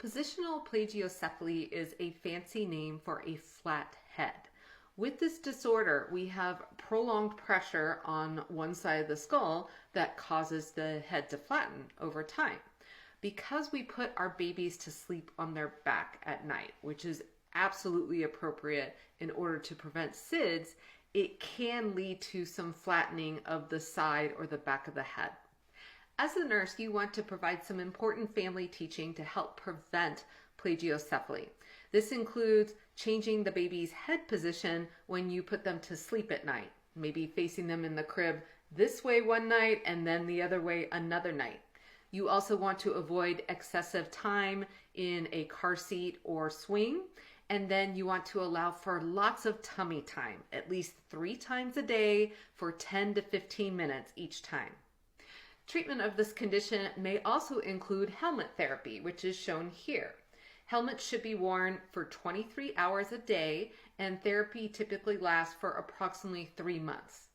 Positional plagiocephaly is a fancy name for a flat head. With this disorder, we have prolonged pressure on one side of the skull that causes the head to flatten over time. Because we put our babies to sleep on their back at night, which is absolutely appropriate in order to prevent SIDS, it can lead to some flattening of the side or the back of the head. As a nurse, you want to provide some important family teaching to help prevent plagiocephaly. This includes changing the baby's head position when you put them to sleep at night, maybe facing them in the crib this way one night and then the other way another night. You also want to avoid excessive time in a car seat or swing, and then you want to allow for lots of tummy time, at least 3 times a day for 10 to 15 minutes each time. Treatment of this condition may also include helmet therapy, which is shown here. Helmets should be worn for 23 hours a day, and therapy typically lasts for approximately 3 months.